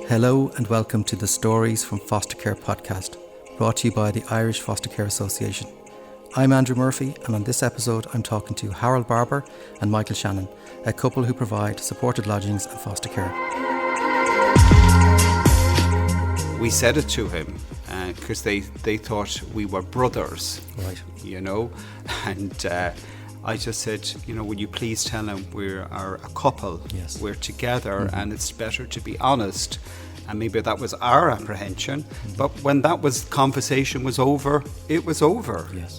Hello and welcome to the Stories from Foster Care podcast, brought to you by the Irish Foster Care Association. I'm Andrew Murphy, and on this episode I'm talking to Harold Barber and Michael Shannon, a couple who provide supported lodgings and foster care. We said it to him because they thought we were brothers, Right. and I just said, will you please tell him we are a couple, Yes. We're together, and it's better to be honest. And maybe that was our apprehension, but when that conversation was over, it was over, Yes.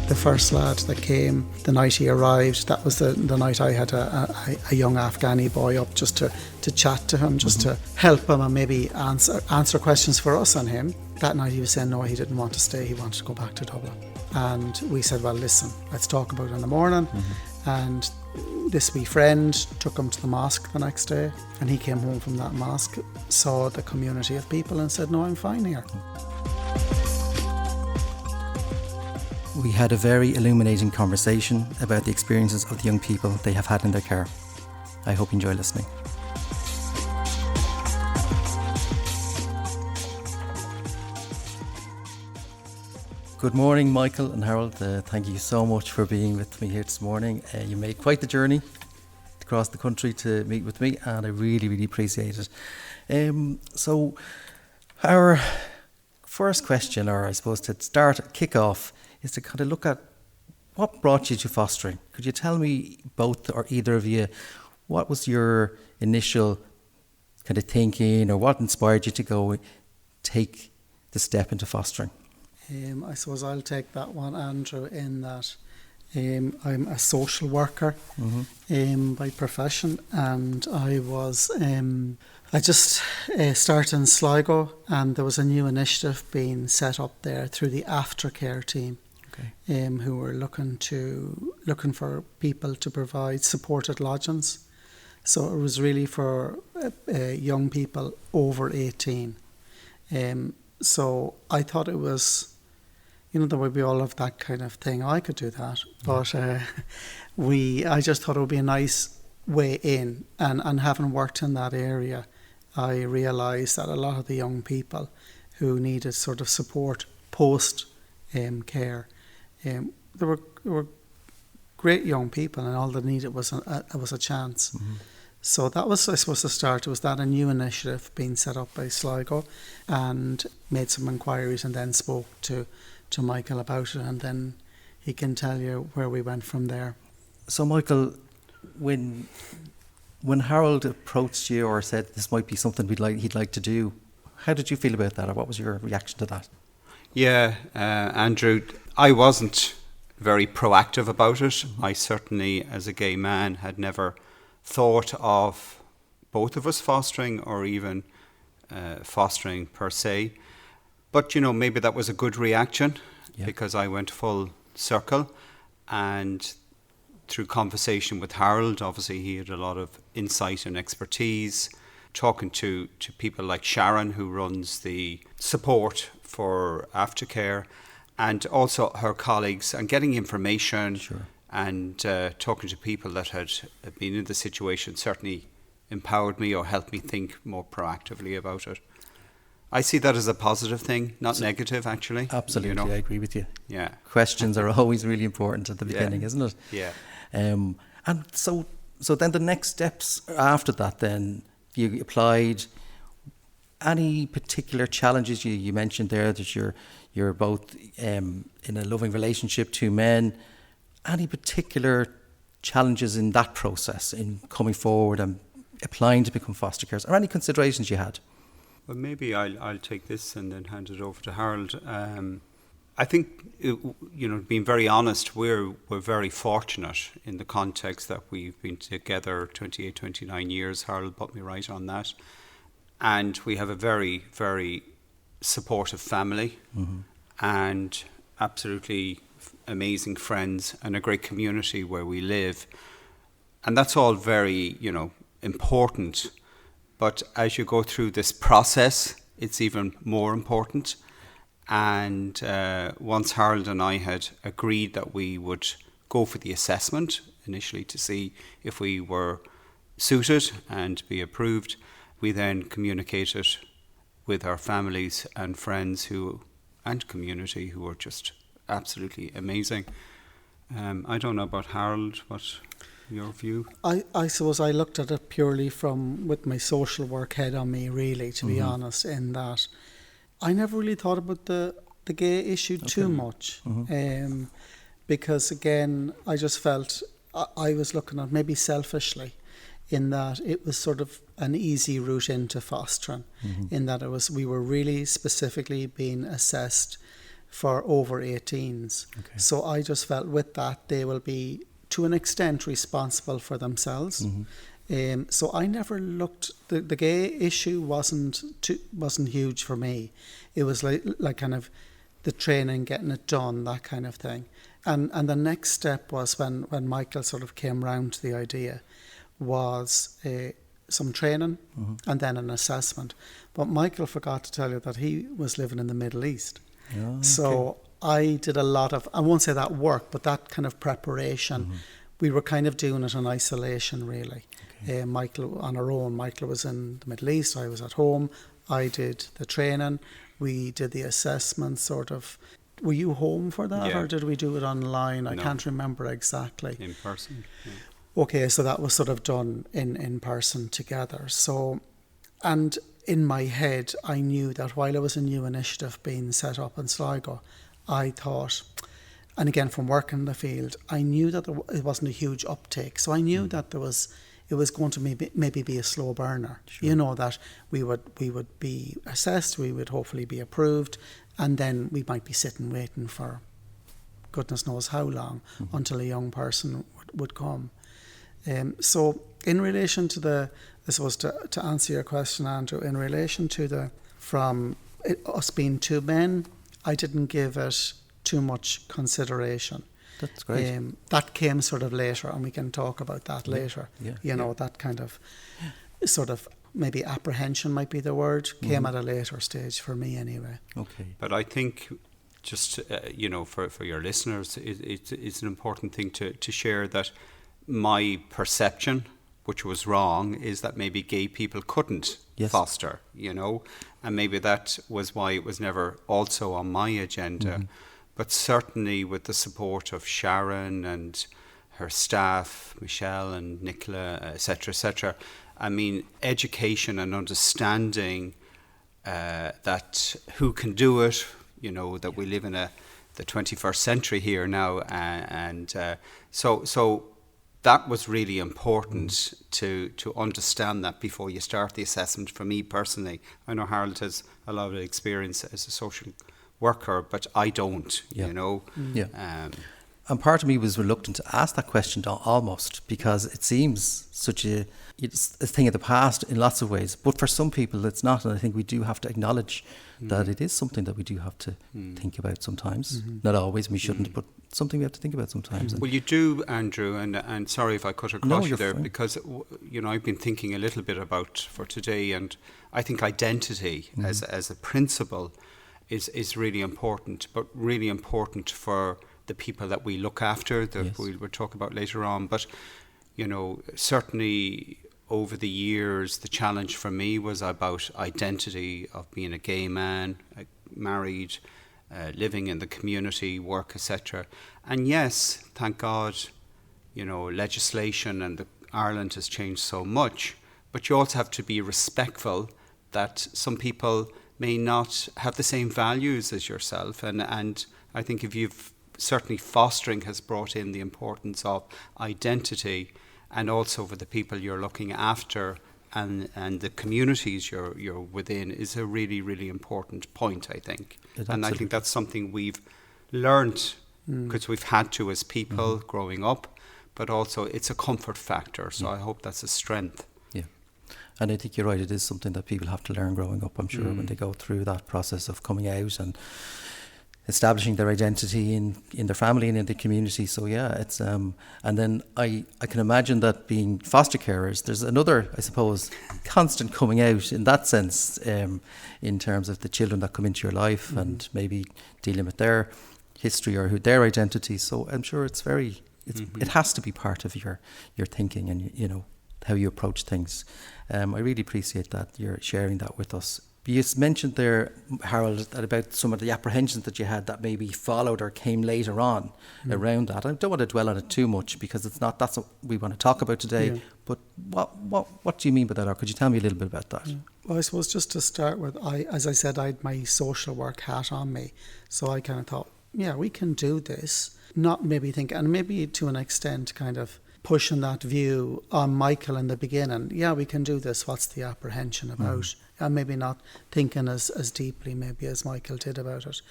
The first lad that came, the night he arrived, that was the night I had a young Afghani boy up just to chat to him, just to help him and maybe answer questions for us on him. That night he was saying no, he didn't want to stay, he wanted to go back to Dublin. And we said, well, listen, let's talk about it in the morning. And this wee friend took him to the mosque the next day, and he came home from that mosque, saw the community of people and said, no, I'm fine here. We had a very illuminating conversation about the experiences of the young people they have had in their care. I hope you enjoy listening. Good morning, Michael and Harold. Thank you so much for being with me here this morning. You made quite the journey across the country to meet with me, and I really, really appreciate it. So our first question, or I suppose to kick off, is to kind of look at what brought you to fostering. Could you tell me, both or either of you, what was your initial kind of thinking, or what inspired you to go take the step into fostering? I suppose I'll take that one, Andrew, in that I'm a social worker by profession, and I just started in Sligo, and there was a new initiative being set up there through the aftercare team, who were looking for people to provide supported lodgings. So it was really for young people over 18. So I thought it was, there would be all of that kind of thing. I could do that, but I just thought it would be a nice way in. And having worked in that area, I realised that a lot of the young people who needed sort of support post care, there were great young people, and all they needed was a chance. So that was, I suppose, the start. It was that a new initiative being set up by Sligo, and made some inquiries and then spoke to Michael about it, and then he can tell you where we went from there. So Michael, when Harold approached you or said this might be something he'd like to do, how did you feel about that, or what was your reaction to that? Yeah, Andrew, I wasn't very proactive about it. I certainly, as a gay man, had never thought of both of us fostering, or even fostering per se. But, maybe that was a good reaction, because I went full circle, and through conversation with Harold, obviously he had a lot of insight and expertise, talking to people like Sharon, who runs the support for aftercare, and also her colleagues, and getting information. Sure. And talking to people that had been in the situation certainly empowered me, or helped me think more proactively about it. I see that as a positive thing, not negative, actually. Absolutely, I agree with you. Yeah. Questions are always really important at the beginning, isn't it? Yeah. And so then the next steps after that, then you applied. Any particular challenges? You mentioned there that you're both in a loving relationship, two men. Any particular challenges in that process, in coming forward and applying to become foster carers, or any considerations you had? Well, maybe I'll take this and then hand it over to Harold. I think, being very honest, we're very fortunate in the context that we've been together 28, 29 years. Harold put me right on that. And we have a very, very supportive family, and absolutely amazing friends, and a great community where we live. And that's all very, important. But as you go through this process, it's even more important. And once Harold and I had agreed that we would go for the assessment initially to see if we were suited and be approved, we then communicate it with our families and friends and community who are just absolutely amazing. I don't know about Harold, what's your view? I suppose I looked at it purely with my social work head on me, really, to be honest, in that I never really thought about the gay issue too much. Because again, I just felt I was looking at maybe selfishly, in that it was sort of an easy route into fostering, in that we were really specifically being assessed for over 18s. Okay. So I just felt with that they will be to an extent responsible for themselves. So I never looked, the gay issue wasn't huge for me. It was like kind of the training, getting it done, that kind of thing. And the next step was when Michael sort of came round to the idea, was some training and then an assessment. But Michael forgot to tell you that he was living in the Middle East. Oh, so I did a lot of, I won't say that work, but that kind of preparation. We were kind of doing it in isolation, really. Okay. Michael on our own. Michael was in the Middle East, I was at home. I did the training. We did the assessment, sort of. Were you home for that, or did we do it online? I can't remember exactly. In person. Yeah. Okay, so that was sort of done in person together. So, and in my head, I knew that while there was a new initiative being set up in Sligo, I thought, and again from working in the field, I knew that it wasn't a huge uptake. So I knew that it was going to maybe be a slow burner. Sure. You know, that we would be assessed, we would hopefully be approved, and then we might be sitting waiting for goodness knows how long until a young person would come. So in relation to I suppose to answer your question, Andrew, in relation to us being two men, I didn't give it too much consideration. That's great. That came sort of later, and we can talk about that later. Yeah. That kind of sort of maybe apprehension might be the word, came at a later stage for me anyway. Okay. But I think just, for your listeners, it's an important thing to share that my perception, which was wrong, is that maybe gay people couldn't foster, and maybe that was why it was never also on my agenda. But certainly with the support of Sharon and her staff, Michelle and Nicola, etc., I mean, education and understanding that who can do it, that we live in the 21st century here now, and so that was really important to understand that before you start the assessment. For me personally, I know Harold has a lot of experience as a social worker, but I don't, And part of me was reluctant to ask that question almost, because it seems such it's a thing of the past in lots of ways. But for some people it's not, and I think we do have to acknowledge that it is something that we do have to think about sometimes. Not always, we shouldn't, but something we have to think about sometimes. Well, you do, Andrew, and sorry if I cut across you there, fine. because I've been thinking a little bit about for today, and I think identity as a principle is really important, but really important for the people that we look after, that we'll talk about later on. But, certainly over the years, the challenge for me was about identity of being a gay man, married, living in the community, work, etc. And yes, thank God, legislation and Ireland has changed so much, but you also have to be respectful that some people may not have the same values as yourself. And I think certainly fostering has brought in the importance of identity, and also for the people you're looking after and the communities you're within is a really, really important point, I think. And I think that's something we've learned because we've had to as people growing up, but also it's a comfort factor. So I hope that's a strength. Yeah. And I think you're right, it is something that people have to learn growing up, I'm sure, when they go through that process of coming out and establishing their identity in their family and in the community. So it's and then I can imagine that being foster carers, there's another, I suppose, constant coming out in that sense, in terms of the children that come into your life and maybe dealing with their history or their identity. So I'm sure it has to be part of your thinking, and how you approach things. I really appreciate that you're sharing that with us. You mentioned there, Harold, that about some of the apprehensions that you had that maybe followed or came later on around that. I don't want to dwell on it too much because that's what we want to talk about today. Yeah. But what do you mean by that, or could you tell me a little bit about that? Yeah. Well, I suppose just to start with, as I said, I had my social work hat on me. So I kind of thought, yeah, we can do this. Not maybe think, and maybe to an extent kind of pushing that view on Michael in the beginning. Yeah, we can do this. What's the apprehension about? And maybe not thinking as deeply maybe as Michael did about it.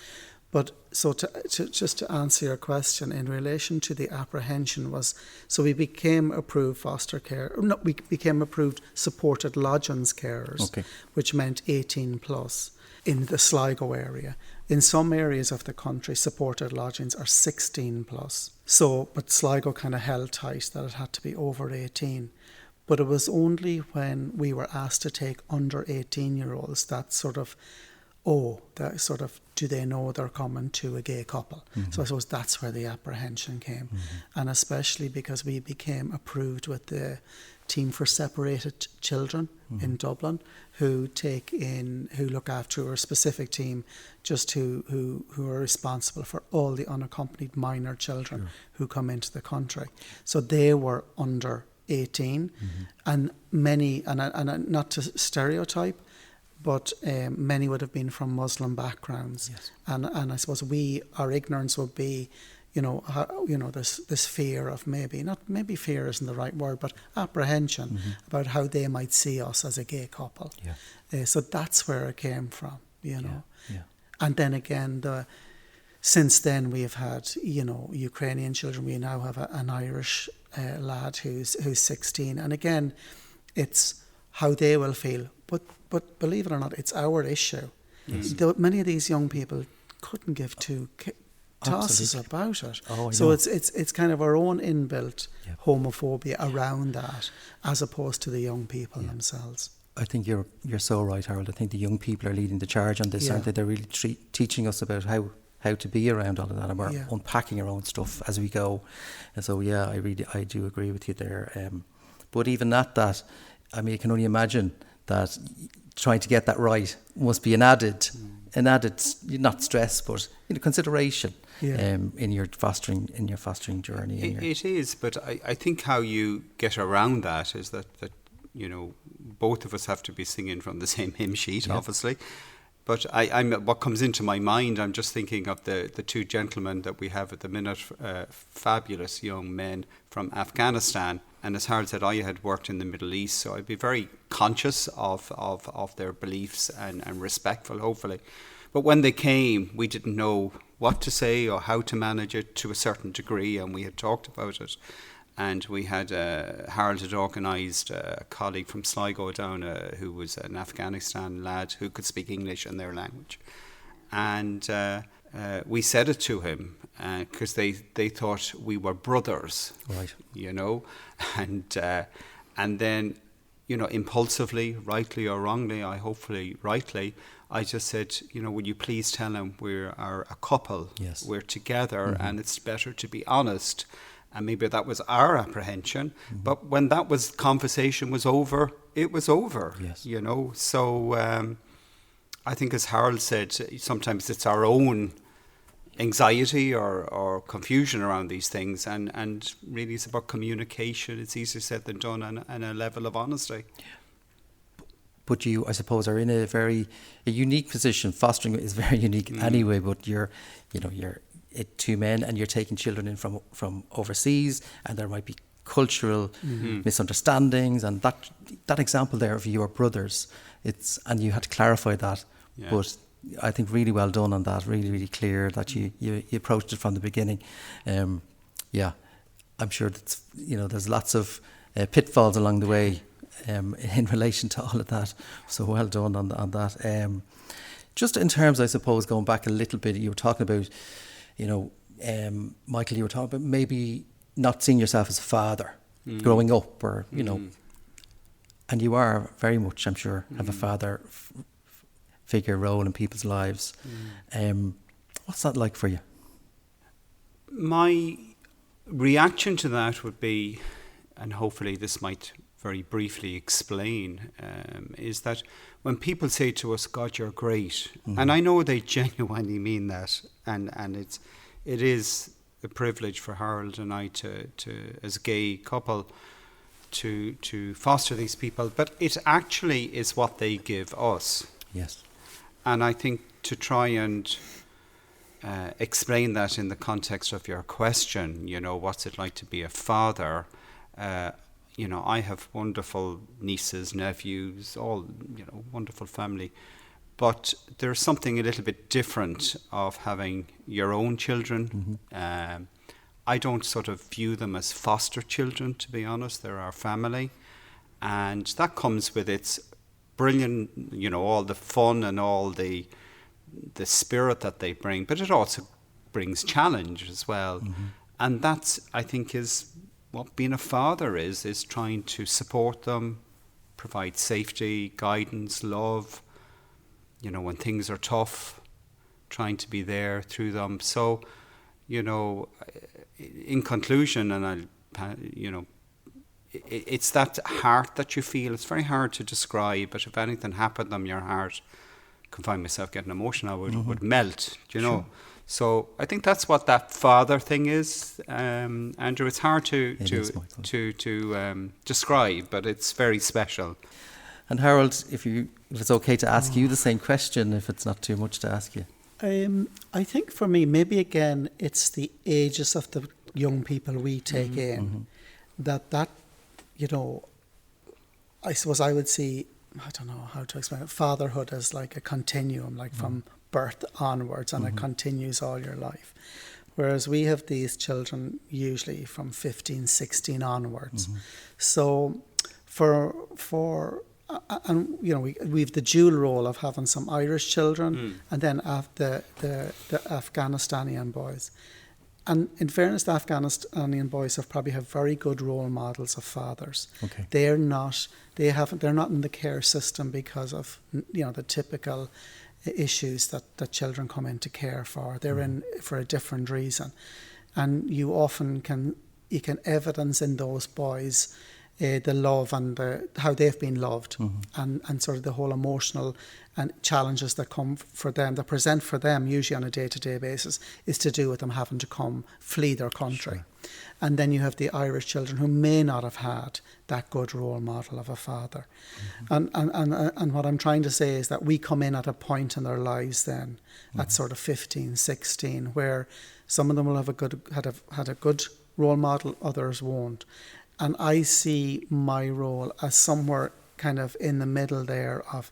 But so to just to answer your question in relation to the apprehension was, so we became approved foster care, no, we became approved supported lodgings carers, which meant 18 plus in the Sligo area. In some areas of the country, supported lodgings are 16 plus. So, but Sligo kind of held tight that it had to be over 18. But it was only when we were asked to take under 18-year-olds that sort of, do they know they're coming to a gay couple? So I suppose that's where the apprehension came. And especially because we became approved with the Team for Separated Children in Dublin, who look after a specific team just who are responsible for all the unaccompanied minor children who come into the country. So they were under 18, and many, and not to stereotype, but many would have been from Muslim backgrounds. Yes. And I suppose our ignorance would be, this fear of maybe fear isn't the right word, but apprehension about how they might see us as a gay couple. Yeah. So that's where it came from, Yeah. And then again, since then we've had, Ukrainian children. We now have an Irish lad who's 16, and again, it's how they will feel. But believe it or not, it's our issue. Yes. Many of these young people couldn't give two tosses about it. So it's kind of our own inbuilt homophobia around that, as opposed to the young people themselves. I think you're so right, Harold. I think the young people are leading the charge on this, aren't they? They're really teaching us about how to be around all of that, and we're unpacking our own stuff as we go. And so, I do agree with you there. But even that, I mean, I can only imagine that trying to get that right must be an added, not stress, but consideration in your fostering journey. It is, but I think how you get around that is that both of us have to be singing from the same hymn sheet, obviously. But what comes into my mind, I'm just thinking of the two gentlemen that we have at the minute, fabulous young men from Afghanistan. And as Harold said, I had worked in the Middle East, so I'd be very conscious of their beliefs and respectful, hopefully. But when they came, we didn't know what to say or how to manage it to a certain degree, and we had talked about it. And we had, Harold had organised a colleague from Sligo down who was an Afghanistan lad who could speak English in their language. And we said it to him because they thought we were brothers, right? And then, impulsively, rightly or wrongly, hopefully rightly, I just said, will you please tell him we are a couple, we're together, and it's better to be honest. And maybe that was our apprehension, but when conversation was over, it was over. Yes. So I think, as Harold said, sometimes it's our own anxiety or confusion around these things, and really it's about communication. It's easier said than done, and a level of honesty. But you, I suppose, are in a unique position. Fostering is very unique anyway. But you're two men, and you're taking children in from overseas, and there might be cultural misunderstandings, and that example there of your brothers, and you had to clarify that. But I think really well done on that, really, really clear that you approached it from the beginning. I'm sure that's, there's lots of pitfalls along the way in relation to all of that. So well done on that. Just in terms, I suppose, going back a little bit, you were talking about, Michael, you were talking about maybe not seeing yourself as a father growing up, or, and you are very much, I'm sure, have a father figure role in people's lives. What's that like for you? My reaction to that would be, and hopefully this might very briefly explain is that when people say to us, God, you're great, and I know they genuinely mean that, and it is a privilege for Harold and I to as a gay couple, to foster these people, but it actually is what they give us. Yes. And I think to try and explain that in the context of your question, what's it like to be a father? I have wonderful nieces, nephews, all, wonderful family. But there's something a little bit different of having your own children. I don't sort of view them as foster children, to be honest. They're our family. And that comes with its brilliant, all the fun and all the spirit that they bring. But it also brings challenge as well. And that's, I think, is what being a father is trying to support them, provide safety, guidance, love, when things are tough, trying to be there through them. So, in conclusion, and it's that heart that you feel. It's very hard to describe, but if anything happened on your heart, I can find myself getting emotional, would melt, Sure. So I think that's what that father thing is, Andrew. It's hard to describe, but it's very special. And Harold, if it's okay to ask you the same question, if it's not too much to ask you. I think for me, maybe again, it's the ages of the young people we take in. That I suppose I would see, I don't know how to explain it, fatherhood as like a continuum, like from birth onwards, and it continues all your life. Whereas we have these children usually from 15, 16 onwards. So we've the dual role of having some Irish children and then the Afghanistani boys. And in fairness, the Afghanistani boys have very good role models of fathers. Okay. They're not in the care system because of the typical issues that children come into care for. They're in for a different reason, and you often can evidence in those boys the love and how they've been loved, and sort of the whole emotional and challenges that come for them, that present for them usually on a day-to-day basis, is to do with them having to flee their country. Sure. And then you have the Irish children who may not have had that good role model of a father. And what I'm trying to say is that we come in at a point in their lives then, at sort of 15, 16, where some of them will have had a good role model, others won't. And I see my role as somewhere kind of in the middle there, of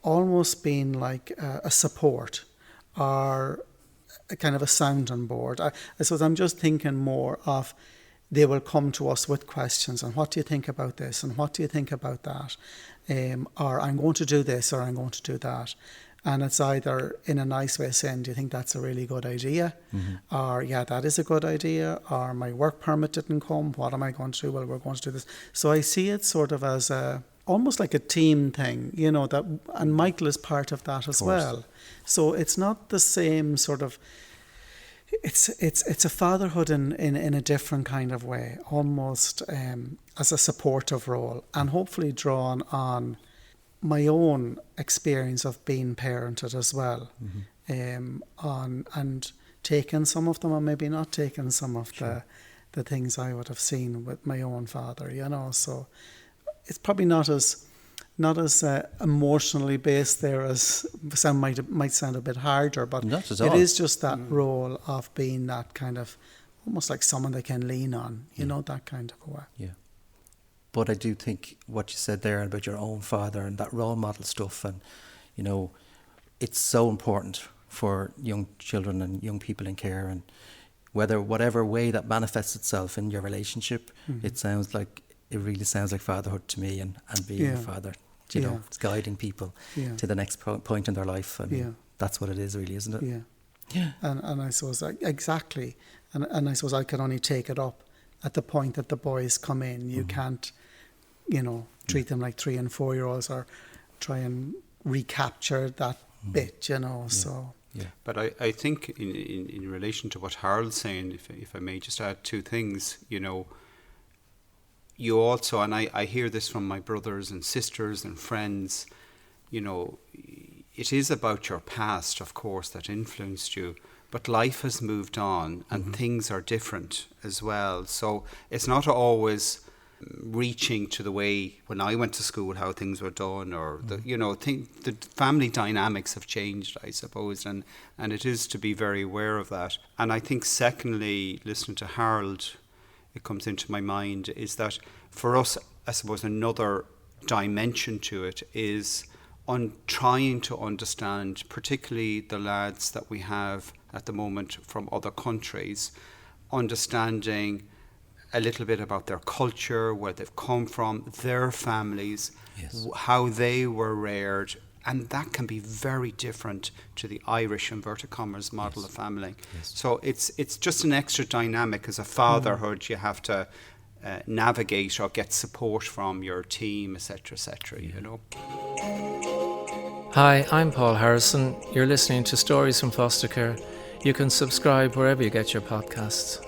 almost being like a support or a kind of a sounding board. I suppose I'm just thinking more of, they will come to us with questions, and what do you think about this, and what do you think about that, or I'm going to do this, or I'm going to do that. And it's either in a nice way saying, do you think that's a really good idea? Or, yeah, that is a good idea. Or, my work permit didn't come. What am I going to do? Well, we're going to do this. So I see it sort of as almost like a team thing, and Michael is part of that as well. So it's not the same sort of, it's a fatherhood in a different kind of way, almost as a supportive role, and hopefully drawn on my own experience of being parented as well, and taking some of them, and maybe not taking some of the things I would have seen with my own father, so it's probably not as emotionally based there as might sound a bit harder, but it is just that role of being that kind of almost like someone they can lean on, that kind of a way. Yeah. But I do think what you said there about your own father and that role model stuff, and it's so important for young children and young people in care, and whatever way that manifests itself in your relationship, it really sounds like fatherhood to me, and being a father, it's guiding people to the next point in their life. I mean, that's what it is, really, isn't it? Yeah. And I suppose exactly, and I suppose I can only take it up at the point that the boys come in. You can't, treat them like 3 and 4 year olds, or try and recapture that bit, so. Yeah. But I think in relation to what Harold's saying, if I may just add 2 things, you also, and I hear this from my brothers and sisters and friends, it is about your past, of course, that influenced you, but life has moved on and things are different as well. So it's not always reaching to the way when I went to school, how things were done, or the family dynamics have changed, I suppose, and it is to be very aware of that. And I think secondly, listening to Harold, it comes into my mind is that for us, I suppose another dimension to it is on trying to understand, particularly the lads that we have at the moment from other countries, understanding a little bit about their culture, where they've come from, their families, how they were reared, and that can be very different to the Irish, inverted commas, model of family. So it's just an extra dynamic as a fatherhood. You have to navigate or get support from your team, etc., etc. Hi, I'm Paul Harrison. You're listening to Stories from Foster Care. You can subscribe wherever you get your podcasts.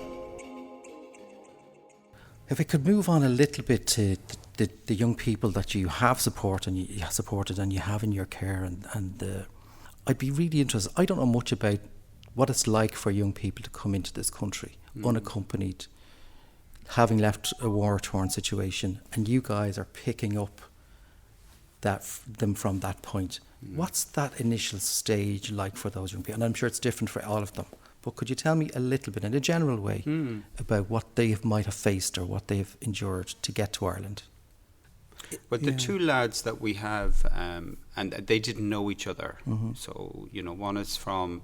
If we could move on a little bit to the young people that you have supported and you have in your care, and I'd be really interested. I don't know much about what it's like for young people to come into this country unaccompanied, having left a war-torn situation, and you guys are picking up them from that point. What's that initial stage like for those young people? And I'm sure it's different for all of them. But could you tell me a little bit, in a general way, about what they might have faced or what they've endured to get to Ireland? But the two lads that we have, and they didn't know each other. So, one is from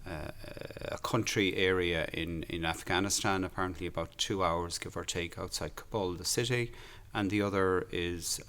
a country area in Afghanistan, apparently about 2 hours, give or take, outside Kabul, the city. And the other is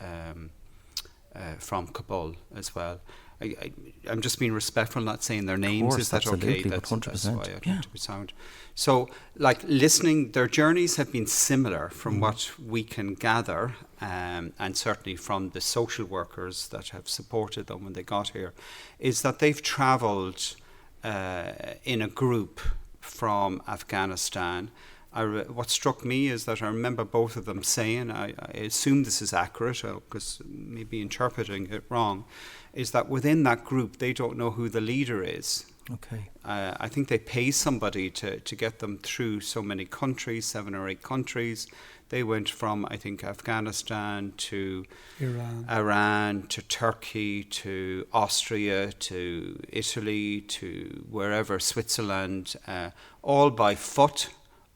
from Kabul as well. I'm just being respectful, not saying their names. Course, is that okay? That's 100%. Why I want to be sound. So, listening, their journeys have been similar from what we can gather, and certainly from the social workers that have supported them when they got here, is that they've travelled in a group from Afghanistan. What struck me is that I remember both of them saying, I assume this is accurate, because maybe interpreting it wrong, is that within that group they don't know who the leader is. Okay. I think they pay somebody to get them through so many countries, 7 or 8 countries. They went from, I think, Afghanistan to Iran to Turkey to Austria to Italy to wherever, Switzerland, all by foot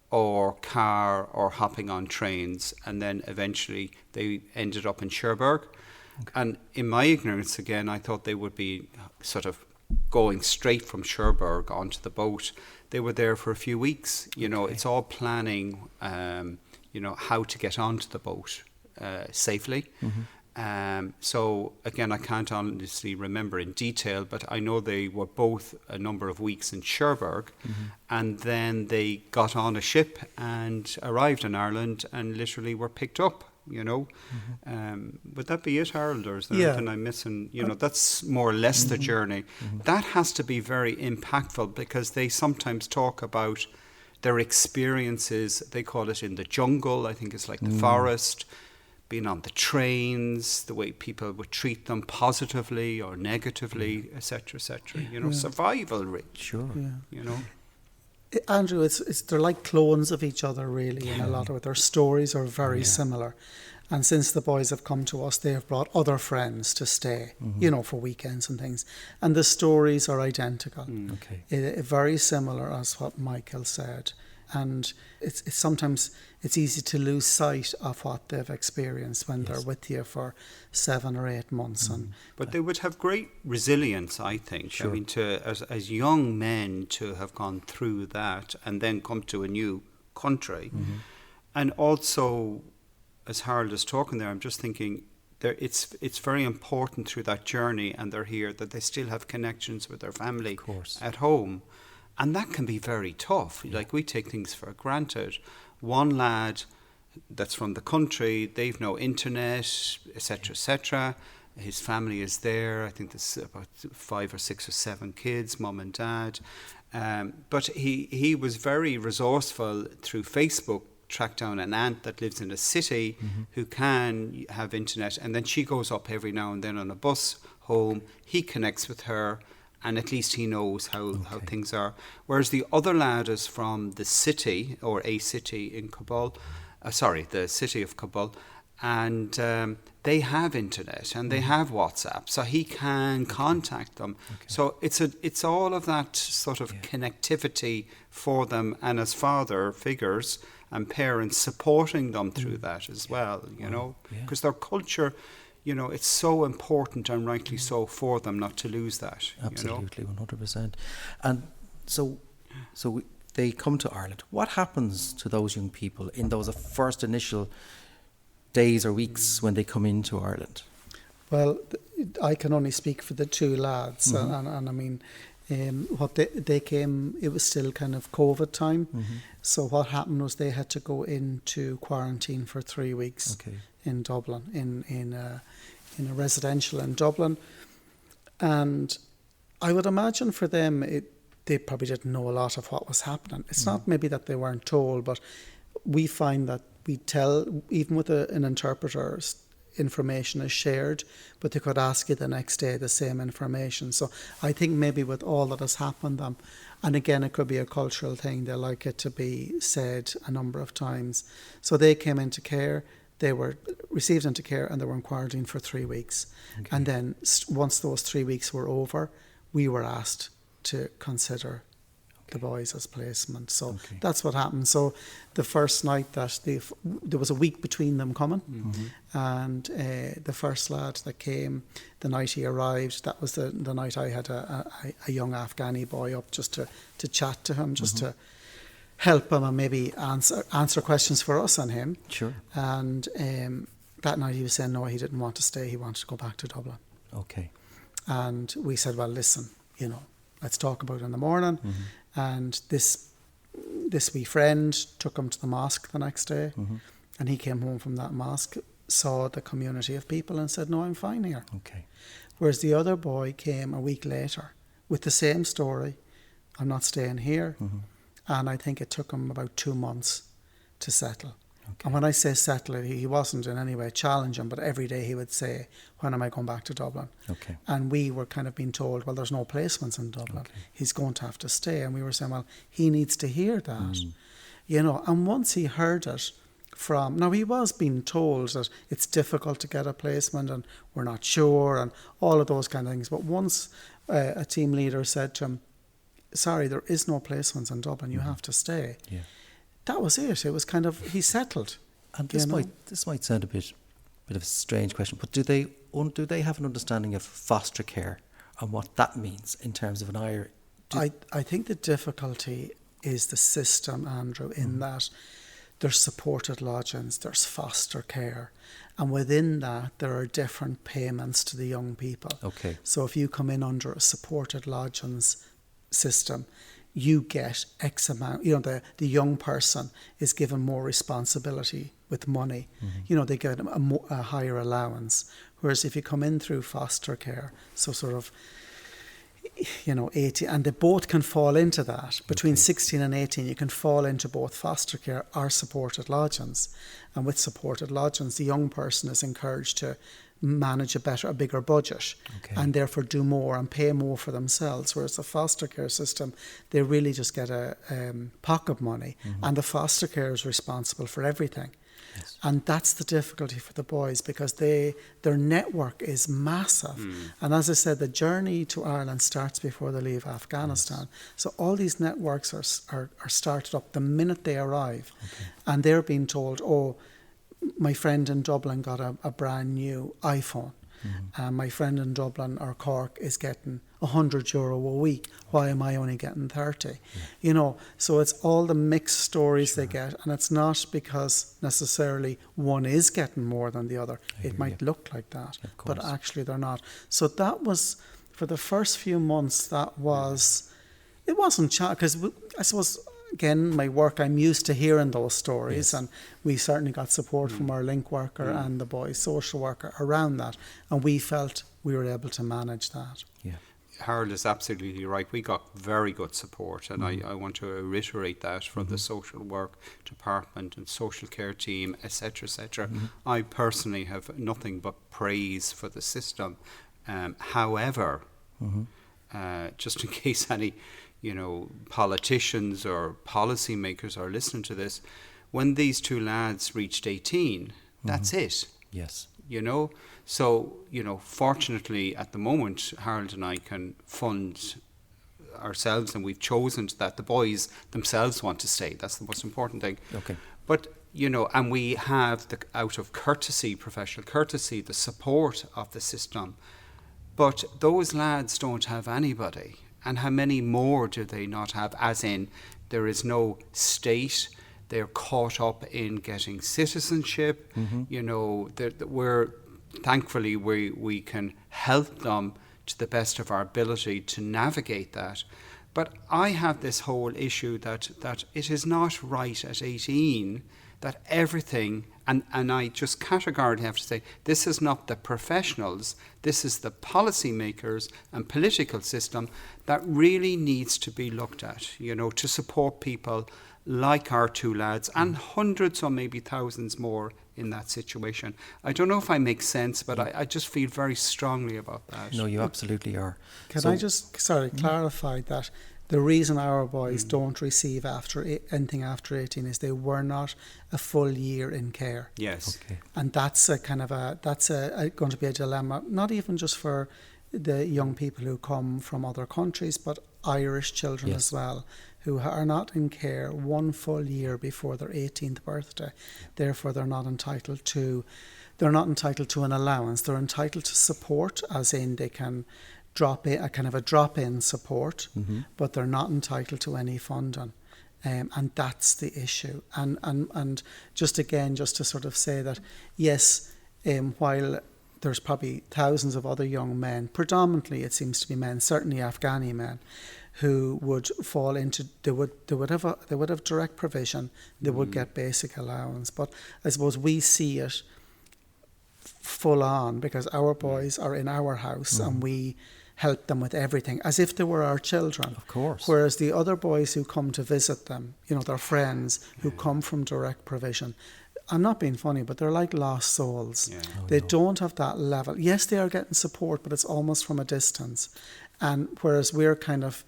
or car or hopping on trains, and then eventually they ended up in Cherbourg. Okay. And in my ignorance, again, I thought they would be sort of going straight from Cherbourg onto the boat. They were there for a few weeks. It's all planning, how to get onto the boat safely. So again, I can't honestly remember in detail, but I know they were both a number of weeks in Cherbourg, and then they got on a ship and arrived in Ireland and literally were picked up. Would that be it, Harold, or is there anything I'm missing? That's more or less the journey. That has to be very impactful, because they sometimes talk about their experiences. They call it in the jungle. I think it's like the forest, being on the trains, the way people would treat them positively or negatively, etc., etc. Survival rate. Sure. Andrew, they're like clones of each other, really, in a lot of it. Their stories are very similar. And since the boys have come to us, they have brought other friends to stay, for weekends and things. And the stories are identical. Very similar as what Michael said. And it's sometimes it's easy to lose sight of what they've experienced when they're with you for 7 or 8 months. But they would have great resilience, I think. Sure. I mean, as young men to have gone through that and then come to a new country. And also, as Harold is talking there, I'm just thinking it's very important through that journey, and they're here, that they still have connections with their family at home. And that can be very tough. Like, we take things for granted. One lad that's from the country, they've no internet, etc., etc. His family is there. I think there's about 5 or 6 or 7 kids, mum and dad. But he was very resourceful through Facebook, track down an aunt that lives in a city who can have internet, and then she goes up every now and then on a bus home. He connects with her, and at least he knows how things are. Whereas the other lad is from the city, or a city in Kabul, the city of Kabul, and they have internet and they have WhatsApp, so he can contact them. So it's all of that sort of connectivity for them, and as father figures and parents supporting them through that as well, you know, because their culture, you know, it's so important, and rightly so, for them not to lose that. Absolutely, 100%. And so they come to Ireland. What happens to those young people in those first initial days or weeks when they come into Ireland? Well, I can only speak for the two lads, and I mean, what they came, it was still kind of COVID time. So what happened was they had to go into quarantine for 3 weeks in Dublin, in a residential in Dublin. And I would imagine for them, they probably didn't know a lot of what was happening. It's not maybe that they weren't told, but we find that we tell, even with an interpreter, information is shared, but they could ask you the next day the same information. So I think maybe with all that has happened, and again, it could be a cultural thing, they like it to be said a number of times. So they came into care, they were received into care, and they were in quarantine for 3 weeks. And then once those 3 weeks were over, we were asked to consider the boys as placement. So that's what happened. So the first night that there was a week between them coming, and the first lad that came, the night he arrived, that was the night I had a young Afghani boy up just to chat to him, just to help him and maybe answer questions for us and him. Sure. And that night he was saying no, he didn't want to stay, he wanted to go back to Dublin. Okay. And we said, well, listen, you know, let's talk about it in the morning. And this wee friend took him to the mosque the next day, and he came home from that mosque, saw the community of people and said, no, I'm fine here. Okay. Whereas the other boy came a week later with the same story, I'm not staying here. And I think it took him about 2 months to settle. And when I say settle, he wasn't in any way challenging, but every day he would say, when am I going back to Dublin? And we were kind of being told, well, there's no placements in Dublin. He's going to have to stay. And we were saying, well, he needs to hear that. You know, and once he heard it now he was being told that it's difficult to get a placement and we're not sure and all of those kind of things. But once a team leader said to him, sorry, there is no placements in Dublin, you have to stay. That was it. It was kind of, he settled. And this might sound a bit of a strange question, but do they have an understanding of foster care and what that means in terms of an Irish? I think the difficulty is the system, Andrew, in that there's supported lodgings, there's foster care, and within that there are different payments to the young people. So if you come in under a supported lodgings system, you get X amount, you know, the young person is given more responsibility with money. You know, they get a higher allowance. Whereas if you come in through foster care, so sort of, you know, 18, and they both can fall into that. Between 16 and 18, you can fall into both foster care or supported lodgings. And with supported lodgings, the young person is encouraged to manage a bigger budget, and therefore do more and pay more for themselves. Whereas the foster care system, they really just get a pocket money, and the foster care is responsible for everything. And that's the difficulty for the boys, because their network is massive. And as I said, the journey to Ireland starts before they leave Afghanistan. So all these networks are started up the minute they arrive, and they're being told, oh, my friend in Dublin got a brand new iPhone. My friend in Dublin or Cork is getting €100 a week. Why am I only getting 30? You know, so it's all the mixed stories they get, and it's not because necessarily one is getting more than the other. It might look like that, but actually they're not. So that was, for the first few months, it wasn't, because I suppose, again, my work, I'm used to hearing those stories, and we certainly got support from our link worker and the boys' social worker around that, and we felt we were able to manage that. Harold is absolutely right. We got very good support, and I want to reiterate that from the social work department and social care team, etc., etc. I personally have nothing but praise for the system. However, just in case any, politicians or policymakers are listening to this, when these two lads reached 18, that's it. Yes. So, fortunately at the moment, Harold and I can fund ourselves, and we've chosen that the boys themselves want to stay. That's the most important thing. Okay. But, and we have, out of courtesy, professional courtesy, the support of the system. But those lads don't have anybody. And how many more do they not have? As in, there is no state. They're caught up in getting citizenship. Thankfully, we can help them to the best of our ability to navigate that. But I have this whole issue that it is not right at 18 that everything, and I just categorically have to say, this is not the professionals, this is the policymakers and political system that really needs to be looked at, to support people like our two lads and hundreds or maybe thousands more in that situation. I don't know if I make sense, but I just feel very strongly about that. No, you absolutely are. Can I just clarify that the reason our boys don't receive anything after 18 is they were not a full year in care. Yes. Okay. And that's going to be a dilemma, not even just for the young people who come from other countries, but Irish children as well, who are not in care one full year before their 18th birthday. Therefore, they're not entitled to an allowance. They're entitled to support, as in they can drop in a kind of a drop-in support, but they're not entitled to any funding. And that's the issue. And just to sort of say that, yes, while there's probably thousands of other young men, predominantly it seems to be men, certainly Afghani men, who would fall into, they would have direct provision, they would get basic allowance. But I suppose we see it full on because our boys are in our house and we help them with everything as if they were our children. Of course. Whereas the other boys who come to visit them, their friends who come from direct provision, I'm not being funny, but they're like lost souls. Yeah. They don't have that level. Yes, they are getting support, but it's almost from a distance. And whereas we're kind of,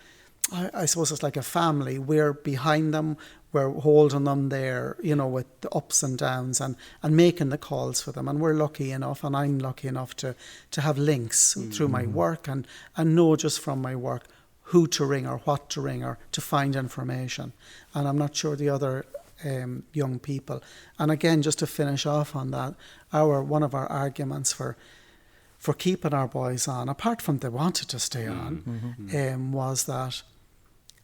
I suppose it's like a family. We're behind them. We're holding them there, with the ups and downs and making the calls for them. And we're lucky enough, and I'm lucky enough to have links through my work and know just from my work who to ring or what to ring or to find information. And I'm not sure the other young people. And again, just to finish off on that, one of our arguments for keeping our boys on, apart from they wanted to stay on, was that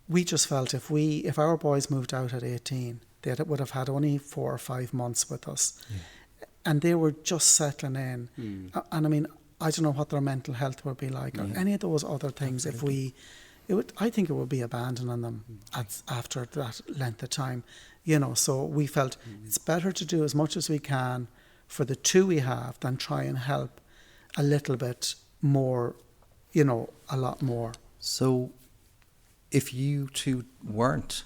we just felt if our boys moved out at 18, they would have had only 4 or 5 months with us. Yeah. And they were just settling in. And I mean, I don't know what their mental health would be like or any of those other things. Absolutely. I think it would be abandoning them after that length of time. So we felt it's better to do as much as we can for the two we have than try and help a little bit more, a lot more. So if you two weren't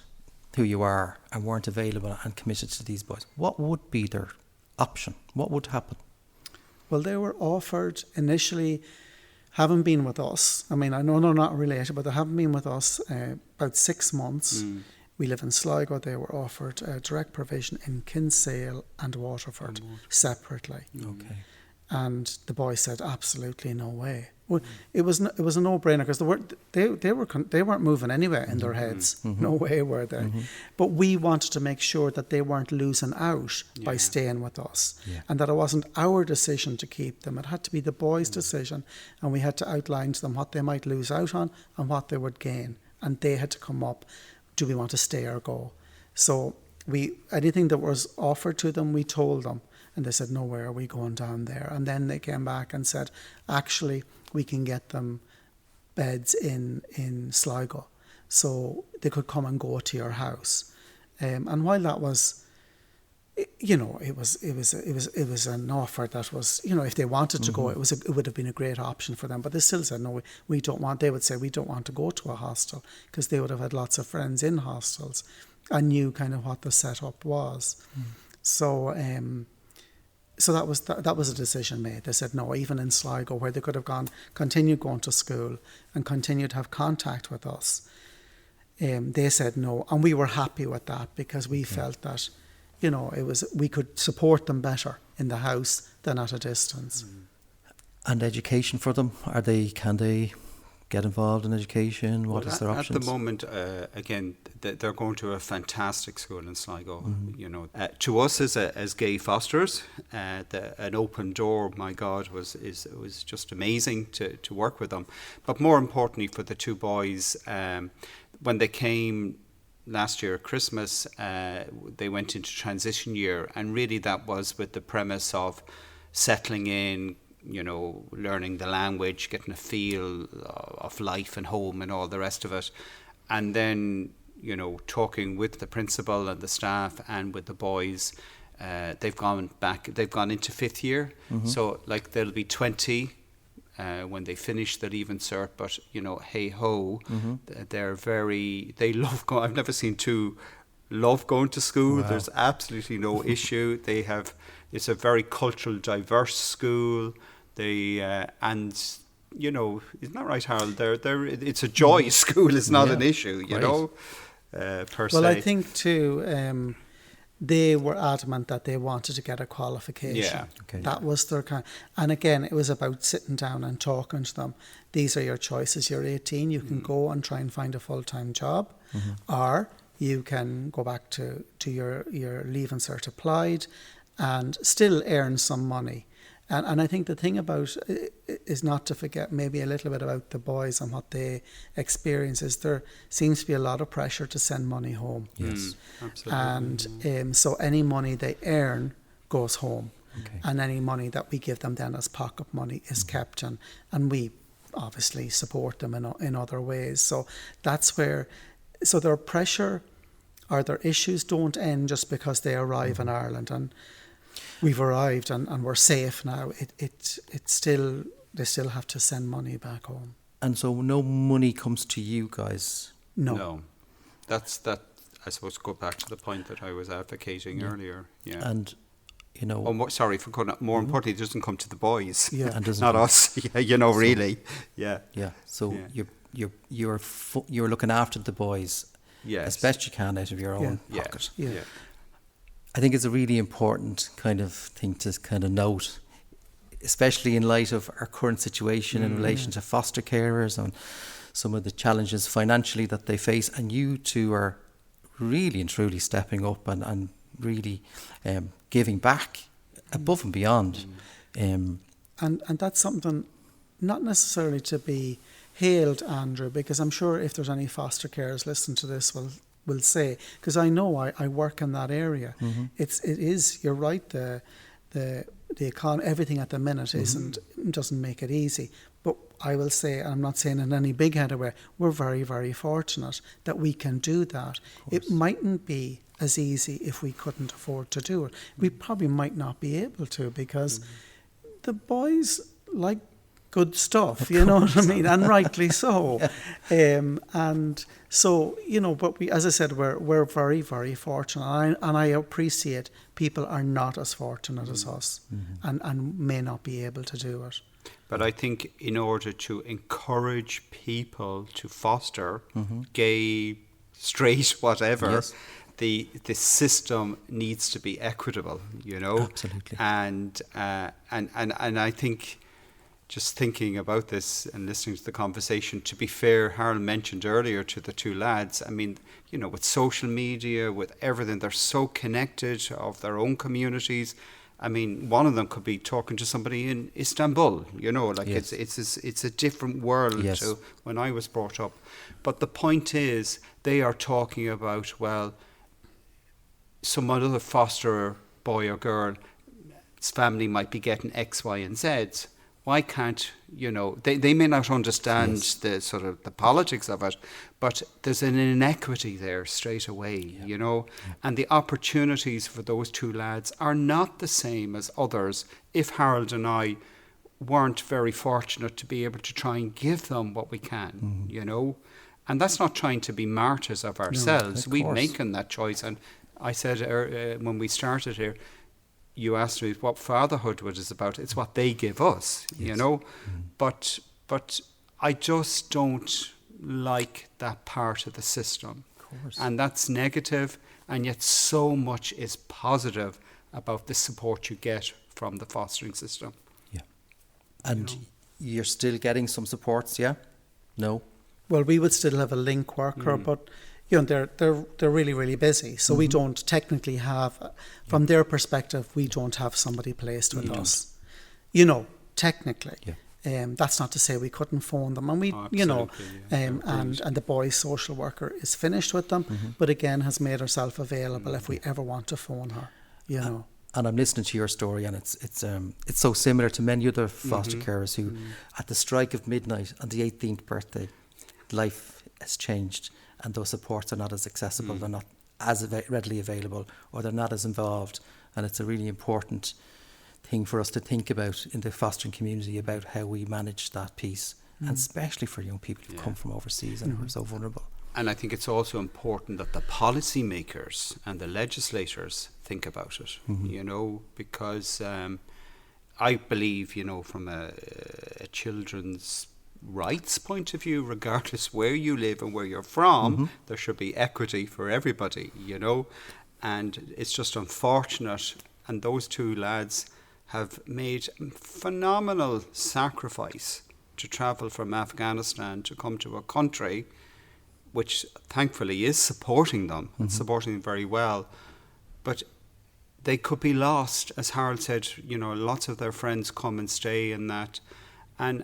who you are and weren't available and committed to these boys, what would be their option? What would happen? Well, they were offered initially, having been with us, I mean, I know they're not related, but they haven't been with us about 6 months. We live in Sligo. They were offered direct provision in Kinsale and Waterford separately. Okay. And the boy said, absolutely no way. Well, it was a no-brainer because they weren't moving anywhere in their heads. No way were they. But we wanted to make sure that they weren't losing out by staying with us, and that it wasn't our decision to keep them. It had to be the boys' decision, and we had to outline to them what they might lose out on and what they would gain, and they had to come up. Do we want to stay or go? So anything that was offered to them, we told them. And they said, no, where are we going down there? And then they came back and said, actually, we can get them beds in Sligo. So they could come and go to your house. And while that was it was an offer that was, if they wanted to go, it would have been a great option for them. But they still said, no, we don't want. They would say, we don't want to go to a hostel, because they would have had lots of friends in hostels and knew kind of what the setup was. So that was a decision made. They said no, even in Sligo, where they could have continued going to school and continued to have contact with us. They said no, and we were happy with that, because we felt that, we could support them better in the house than at a distance. And education for them, can they get involved in education? What is their options? At the moment, again, they're going to a fantastic school in Sligo. To us as gay fosters, an open door, my God, was just amazing to work with them. But more importantly, for the two boys, when they came last year at Christmas, they went into transition year, and really that was with the premise of settling in, learning the language, getting a feel of life and home and all the rest of it. And then, talking with the principal and the staff and with the boys, they've gone into fifth year. So they'll be 20 when they finish the Leaving Cert, but hey ho, they love going. I've never seen two love going to school. Wow. There's absolutely no issue. It's a very cultural diverse school. Isn't that right, Harold? It's a joy school. It's not an issue, per se. Well, I think too, they were adamant that they wanted to get a qualification. Yeah. Okay. That was their and again, it was about sitting down and talking to them. These are your choices. You're 18. You can go and try and find a full-time job, or you can go back to your Leaving Cert applied and still earn some money. And I think the thing about is not to forget maybe a little bit about the boys and what they experience is there seems to be a lot of pressure to send money home. Yes, absolutely. And so any money they earn goes home. Okay. And any money that we give them then as pocket money is kept, and we obviously support them in other ways. So that's where, so their pressure or their issues don't end just because they arrive in Ireland and we've arrived and we're safe now. It's still, they still have to send money back home. And so no money comes to you guys? No. That's I suppose go back to the point that I was advocating earlier. Yeah. And more importantly, it doesn't come to the boys. Yeah. And not us. Yeah, really. Yeah. Yeah. So you're looking after the boys as best you can out of your own pocket. Yeah. I think it's a really important kind of thing to kind of note, especially in light of our current situation in relation to foster carers and some of the challenges financially that they face. And you two are really and truly stepping up and really giving back above and beyond. And that's something not necessarily to be hailed, Andrew, because I'm sure if there's any foster carers listening to this will say, because I know I work in that area. It is, you're right, the economy, everything at the minute doesn't make it easy. But I will say, and I'm not saying in any big-headed way, we're very, very fortunate that we can do that. It mightn't be as easy if we couldn't afford to do it. We probably might not be able to, because the boys like good stuff, you know what I mean, and rightly so. And so, but we, as I said, we're very, very fortunate, and I appreciate people are not as fortunate as us, and may not be able to do it. But I think in order to encourage people to foster, gay, straight, whatever, the system needs to be equitable, Absolutely. And I think, just thinking about this and listening to the conversation, to be fair, Harold mentioned earlier to the two lads, I mean, with social media, with everything, they're so connected of their own communities. I mean, one of them could be talking to somebody in Istanbul, it's a different world to when I was brought up. But the point is, they are talking about, well, some other foster boy or girl, his family might be getting X, Y, and Z. why can't, they may not understand the sort of the politics of it, but there's an inequity there straight away, and the opportunities for those two lads are not the same as others if Harold and I weren't very fortunate to be able to try and give them what we can, and that's not trying to be martyrs of ourselves. We've making that choice. And I said when we started here, you asked me what fatherhood is about. It's what they give us, But I just don't like that part of the system. Of course. And that's negative, and yet so much is positive about the support you get from the fostering system. Yeah. And you're still getting some supports, yeah? No? Well, we would still have a link worker, but they're really, really busy. So we don't technically have, from their perspective, we don't have somebody placed with us. Technically. Yeah. That's not to say we couldn't phone them, and and the boy social worker is finished with them, but again has made herself available if we ever want to phone her. And I'm listening to your story, and it's so similar to many other foster carers who, at the strike of midnight on the 18th birthday, life has changed, and those supports are not as accessible, they're not as readily available, or they're not as involved. And it's a really important thing for us to think about in the fostering community, about how we manage that piece, and especially for young people who come from overseas and who are so vulnerable. And I think it's also important that the policy makers and the legislators think about it, because I believe, from a children's rights point of view, regardless where you live and where you're from, there should be equity for everybody, and it's just unfortunate. And those two lads have made phenomenal sacrifice to travel from Afghanistan to come to a country which thankfully is supporting them and supporting them very well, but they could be lost. As Harold said, lots of their friends come and stay in that. And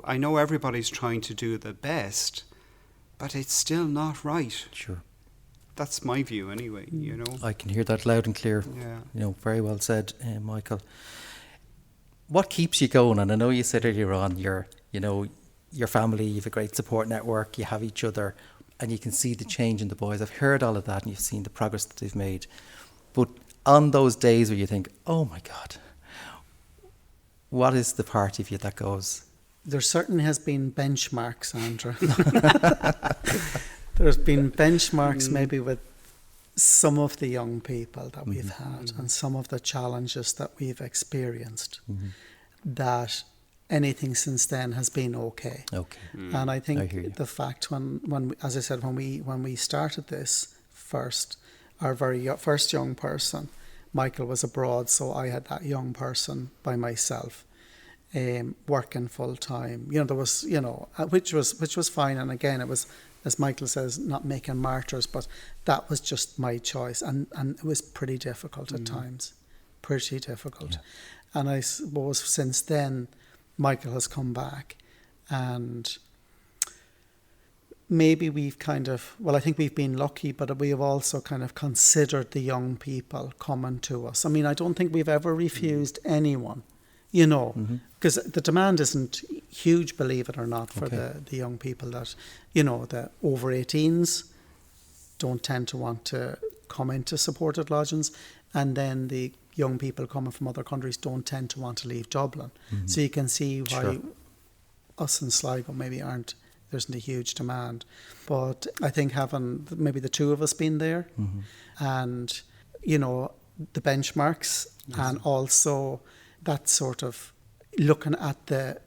I know everybody's trying to do the best, but it's still not right. Sure. That's my view anyway, I can hear that loud and clear. Yeah. Very well said, Michael. What keeps you going? And I know you said earlier on, your family, you have a great support network, you have each other, and you can see the change in the boys. I've heard all of that, and you've seen the progress that they've made. But on those days where you think, oh my God, what is the part of you that goes? There certainly has been benchmarks, Andrew. There's been benchmarks maybe with some of the young people that we've had and some of the challenges that we've experienced, that anything since then has been okay. And I think the fact when as I said, when we started this first, our very first young person, Michael was abroad, so I had that young person by myself, working full time. There was, which was fine. And again, it was, as Michael says, not making martyrs, but that was just my choice, and it was pretty difficult at times, pretty difficult. And I suppose since then, Michael has come back, and maybe we've I think we've been lucky, but we have also kind of considered the young people coming to us. I mean, I don't think we've ever refused anyone, because the demand isn't huge, believe it or not, for the young people that, the over 18s don't tend to want to come into supported lodgings, and then the young people coming from other countries don't tend to want to leave Dublin. So you can see why us in Sligo maybe there isn't a huge demand. But I think having maybe the two of us being there, and, the benchmarks, and also that sort of looking at the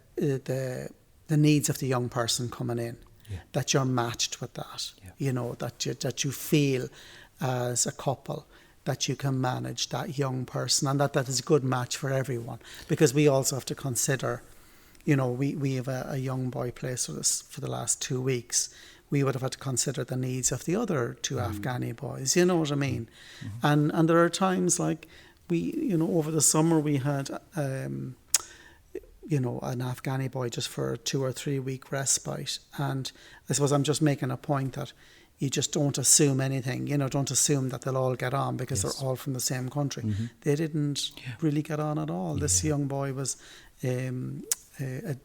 needs of the young person coming in, that you're matched with that, that you feel as a couple that you can manage that young person, and that is a good match for everyone. Because we also have to consider, we have a young boy placed with us for the last 2 weeks. We would have had to consider the needs of the other two Afghani boys, you know what I mean? And there are times like over the summer we had an Afghani boy just for a 2 or 3 week respite. And I suppose I'm just making a point that you just don't assume anything, don't assume that they'll all get on because they're all from the same country. They didn't really get on at all. This young boy was a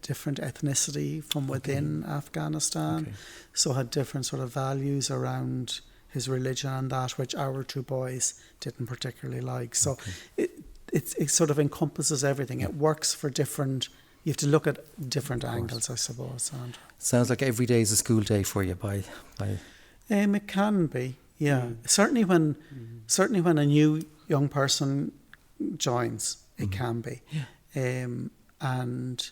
different ethnicity from within Afghanistan, so had different sort of values around his religion and that, which our two boys didn't particularly like. So it sort of encompasses everything. It works for different. You have to look at different angles, I suppose. Andrew. Sounds like every day is a school day for you. It can be, yeah. Certainly when a new young person joins, it can be. And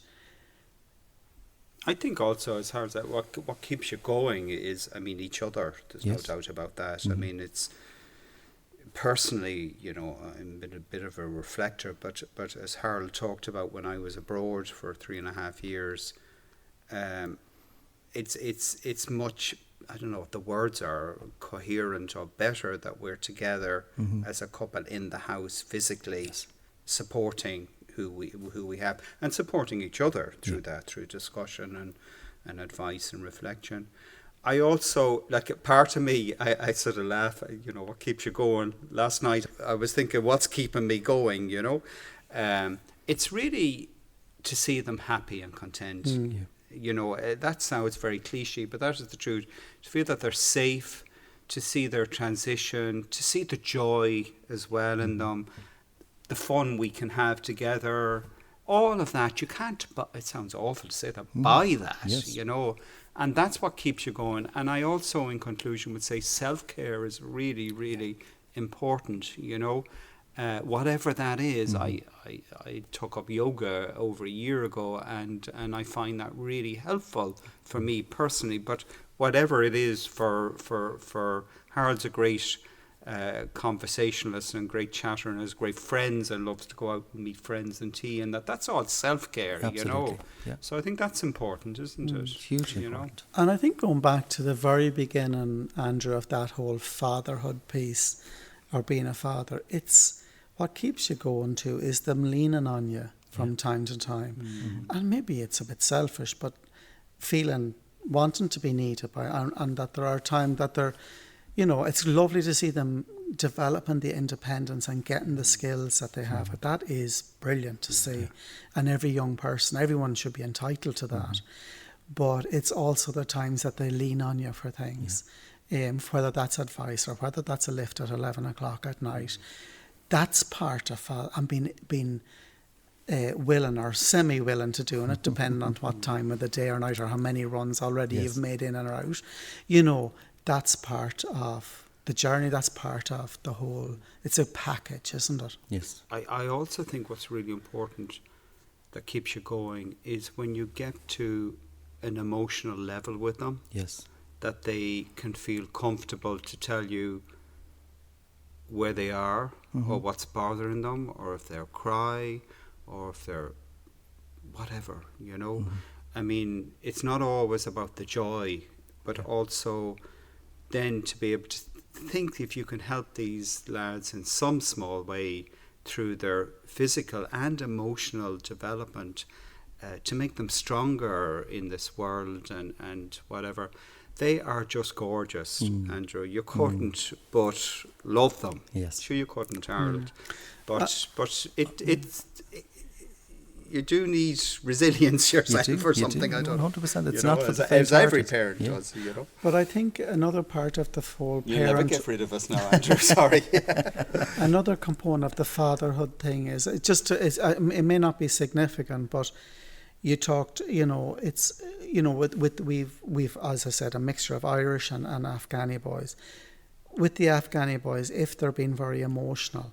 I think also, as far as that, what keeps you going is, each other. There's no doubt about that. It's personally, I'm a bit of a reflector, but as Harold talked about, when I was abroad for 3.5 years, it's much, I don't know if the words are coherent or better, that we're together as a couple in the house physically, supporting who we have and supporting each other through that, through discussion and advice and reflection. I also, like, part of me, I sort of laugh, what keeps you going? Last night I was thinking, what's keeping me going, It's really to see them happy and content. That sounds very cliche, but that is the truth. To feel that they're safe, to see their transition, to see the joy as well in them, the fun we can have together, all of that. You can't, it sounds awful to say that, buy that, and that's what keeps you going. And I also, in conclusion, would say self-care is really, really important, whatever that is. I took up yoga over a year ago, and I find that really helpful for me personally. But whatever it is for Harold's a great conversationalist and great chatter and has great friends and loves to go out and meet friends and tea, and that's all self-care. So I think that's important, isn't it? Hugely important. And I think going back to the very beginning, Andrew, of that whole fatherhood piece, or being a father, it's what keeps you going too is them leaning on you from time to time. And maybe it's a bit selfish, but wanting to be needed by, and that there are times that they're, it's lovely to see them developing the independence and getting the skills that they have. But that is brilliant to see. And everyone should be entitled to that. But it's also the times that they lean on you for things, whether that's advice or whether that's a lift at 11 o'clock at night. That's part of being willing or semi-willing to doing it, depending on what time of the day or night or how many runs already you've made in and out. That's part of the journey. That's part of the whole. It's a package, isn't it? Yes. I also think what's really important that keeps you going is when you get to an emotional level with them. Yes. That they can feel comfortable to tell you where they are or what's bothering them, or if they'll cry, or if they're whatever, it's not always about the joy, but also then to be able to think if you can help these lads in some small way through their physical and emotional development, to make them stronger in this world and whatever. They are just gorgeous, Andrew. You couldn't but love them. Yes. Sure you couldn't, Harold. But you do need resilience yourself or something. I don't know. 100%. It's not for the as every parent does, But I think another part of the whole parent... You'll never get rid of us now, Andrew. Sorry. Another component of the fatherhood thing is, it may not be significant, but you talked, it's, we've, as I said, a mixture of Irish and Afghani boys. With the Afghani boys, if they're being very emotional,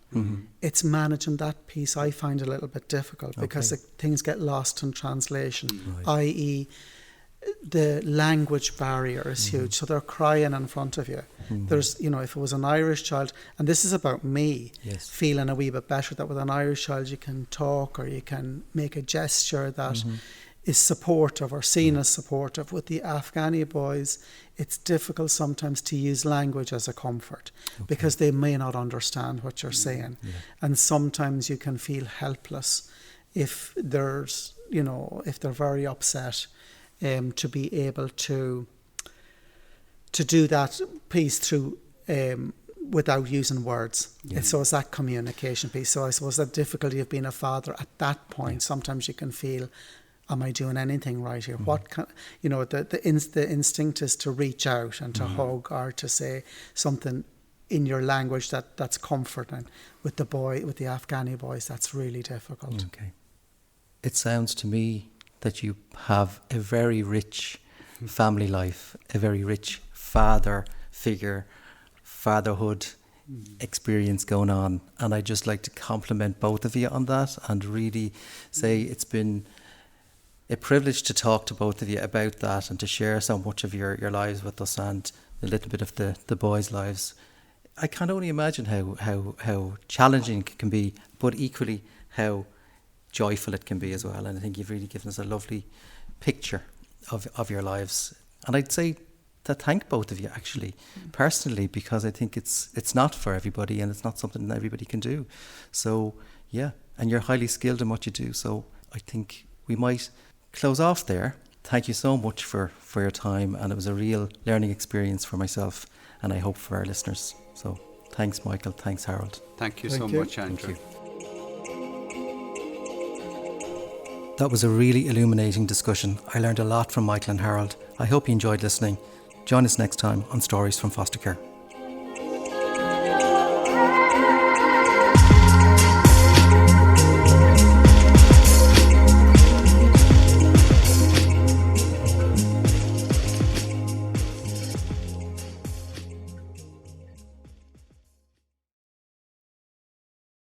it's managing that piece I find a little bit difficult because things get lost in translation, i.e. the language barrier is huge. So they're crying in front of you. There's, if it was an Irish child, and this is about me feeling a wee bit better, that with an Irish child you can talk or you can make a gesture that is supportive or seen as supportive. With the Afghani boys, it's difficult sometimes to use language as a comfort because they may not understand what you're saying. And sometimes you can feel helpless if there's, if they're very upset, to be able to to do that piece through without using words. So it's that communication piece. So I suppose the difficulty of being a father at that point, sometimes you can feel, am I doing anything right here? What can, the instinct is to reach out and to hug or to say something in your language that's comforting. With the Afghani boys, that's really difficult. Okay. It sounds to me that you have a very rich family life, a very rich father figure, fatherhood experience going on, and I'd just like to compliment both of you on that and really say it's been a privilege to talk to both of you about that and to share so much of your lives with us and a little bit of the boys' lives. I can only imagine how challenging it can be, but equally how joyful it can be as well. And I think you've really given us a lovely picture of your lives. And I'd say to thank both of you actually personally, because I think it's not for everybody and it's not something that everybody can do. So yeah, and you're highly skilled in what you do. So I think we might close off there. Thank you so much for your time, and it was a real learning experience for myself and I hope for our listeners. So thanks Michael, thanks Harold. Thank you so much, Andrew. That was a really illuminating discussion. I learned a lot from Michael and Harold. I hope you enjoyed listening. Join us next time on Stories from Foster Care.